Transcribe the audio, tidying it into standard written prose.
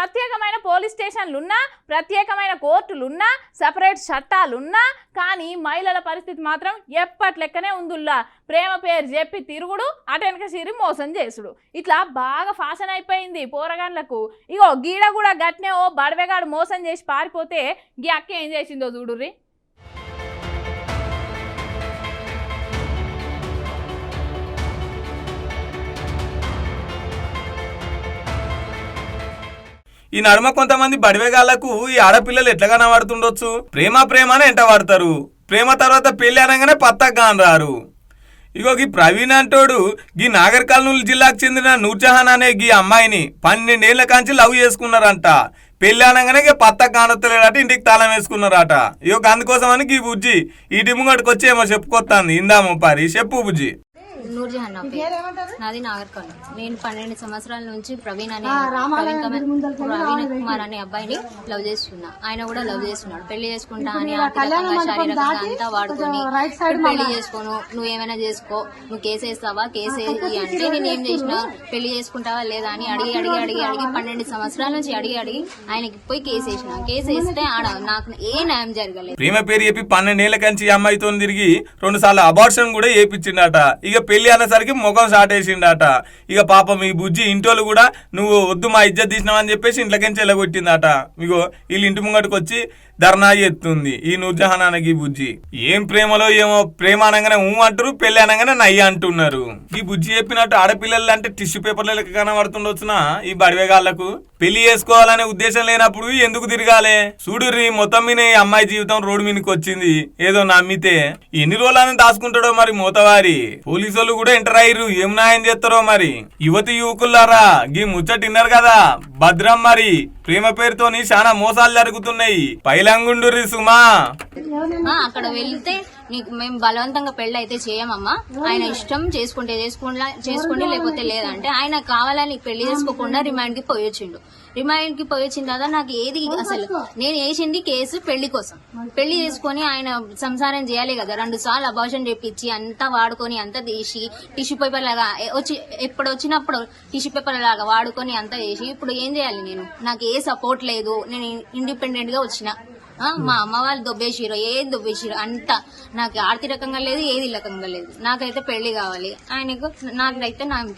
ప్రత్యేకమైన పోలీస్ స్టేషన్లున్నా, ప్రత్యేకమైన కోర్టులున్నా, సెపరేట్ చట్టాలున్నా కానీ మహిళల పరిస్థితి మాత్రం ఎప్పట్లెక్కనే ఉందిల్లా. ప్రేమ పేరు చెప్పి తిరుగుడు, అటెనక సిరి మోసం చేసుడు, ఇట్లా బాగా ఫ్యాషన్ అయిపోయింది పోరగాన్లకు. ఇగో గీడ కూడా గట్నే ఓ బడవెగాడు మోసం చేసి పారిపోతే గీ అక్క ఏం చేసిందో చూడుర్రి. ఈ నడుమ కొంతమంది బడివేగాళ్లకు ఈ ఆడపిల్లలు ఎట్లా కనబడుతుండొచ్చు. ప్రేమ అని ఎంట వాడతారు. ప్రేమ తర్వాత పెళ్లి అనగానే పత్తగా రారు. ఇగో గీ ప్రవీణ్ అంటోడు గీ నాగర్ కర్నూలు జిల్లాకు చెందిన నూర్జహాన్ అనే గీ అమ్మాయిని 12 ఏళ్ల కాంచి లవ్ చేసుకున్నారంట. పెళ్లి అనగానే పత్తగా కానొత్తలేడట, ఇంటికి తాళం వేసుకున్నారట. ఇగో అందుకోసమని గీ బుజ్జి ఈ ముంగడికి వచ్చి ఏమో చెప్పుకొస్తాంది. ఇందాము పారి చెప్పు బుజ్జి. నూర్జహాన్ నా పేరు, నాది నాగర్ కర్నూలు. నేను 12 సంవత్సరాల నుంచి ప్రవీణ్ కుమార్ అనే అబ్బాయిని లవ్ చేస్తున్నా. ఆయన కూడా లవ్ చేస్తున్నాడు. పెళ్లి చేసుకుంటా అని ఆర్థికంగా శారీరకంగా అంతా వాడుకొని పెళ్లి చేసుకోను, నువ్వు ఏమైనా చేసుకో, నువ్వు కేసు వేస్తావా, కేసు వేసి అంటే నేను ఏం చేసినా పెళ్లి చేసుకుంటావా లేదా అని అడిగి 12 సంవత్సరాల నుంచి అడిగి ఆయనకి పోయి కేసు వేసిన. కేసు వేస్తే ఆడ నాకు ఏ న్యాయం జరగలేదు. ప్రేమ పేరు చెప్పి 12 ఏళ్ల కంచి అమ్మాయితో తిరిగి 2 సార్లు అబార్షన్ కూడా చేపించిండట. ఇక పెళ్లి అనేసరికి ముఖం షార్ట్ వేసిండట. ఇక పాపం ఈ బుజ్జి ఇంటోళ్ళు కూడా నువ్వు వద్దు మా ఇజ్జత్ తీసినావని చెప్పేసి ఇంట్లోకించి వెళ్ళగొట్టిందట. ఇగో వీళ్ళు ఇంటి ముంగటికి వచ్చి ధర్నా ఎత్తుంది ఈ నూర్జహాన్ అనకి బుజ్జి. ఏం ప్రేమలో ఏమో, ప్రేమ అనగానే అంటారు, పెళ్లి అనగానే నయ్య అంటున్నారు. ఈ బుజ్జి చెప్పినట్టు ఆడపిల్లలు అంటే టిష్యూ పేపర్ల లెక్క కనబడుతుండొచ్చునా ఈ బడివేగాళ్లకు. పెళ్లి చేసుకోవాలనే ఉద్దేశం లేనప్పుడు ఎందుకు తిరగాలే? చూడుర్రి, మొత్తం మీద ఈ అమ్మాయి జీవితం రోడ్డు మీదకి వచ్చింది. ఏదో నమ్మితే ఎన్ని రోజులని దాచుకుంటాడో మరి మోతవారి. పోలీసులు కూడా ఎంటర్ అయ్యారు, ఏం న్యాయం చేస్తారో మరి. యువతి యువకులారా గీ ముచ్చటిన్నారు కదా, భద్రం మరి. ప్రేమ పేరుతోని చాలా మోసాలు జరుగుతున్నాయి. పైలంగుండుర్రి సుమా. అక్కడ వెళ్తే నీకు మేము బలవంతంగా పెళ్లి అయితే చేయమమ్మా, ఆయన ఇష్టం చేసుకుంటే చేసుకోండి లేకపోతే లేదంటే ఆయన కావాలని పెళ్లి చేసుకోకుండా రిమాండ్ కి పోయొచ్చిండు. రిమాండ్ కి పోయొచ్చిన తర్వాత నాకు ఏది అసలు నేను వేసింది కేసు పెళ్లి కోసం. పెళ్లి చేసుకుని ఆయన సంసారం చేయాలి కదా. 2 సార్లు అబార్షన్ చేపించి అంతా వాడుకొని అంతా తీసి టిష్యూ పేపర్ లాగా ఎప్పుడు వచ్చినప్పుడు టిష్యూ పేపర్ లాగా వాడుకొని అంతా చేసి ఇప్పుడు ఏం చేయాలి నేను? నాకు ఏ సపోర్ట్ లేదు, నేను ఇండిపెండెంట్ గా వచ్చిన. మా అమ్మ వాళ్ళు దొబ్బేసిరో ఏది దొబ్బేసిరో అంతా నాకు ఆర్థికంగా లేదు, ఏది రకంగా లేదు. నాకైతే పెళ్లి కావాలి, ఆయనకు నాకైతే నాకు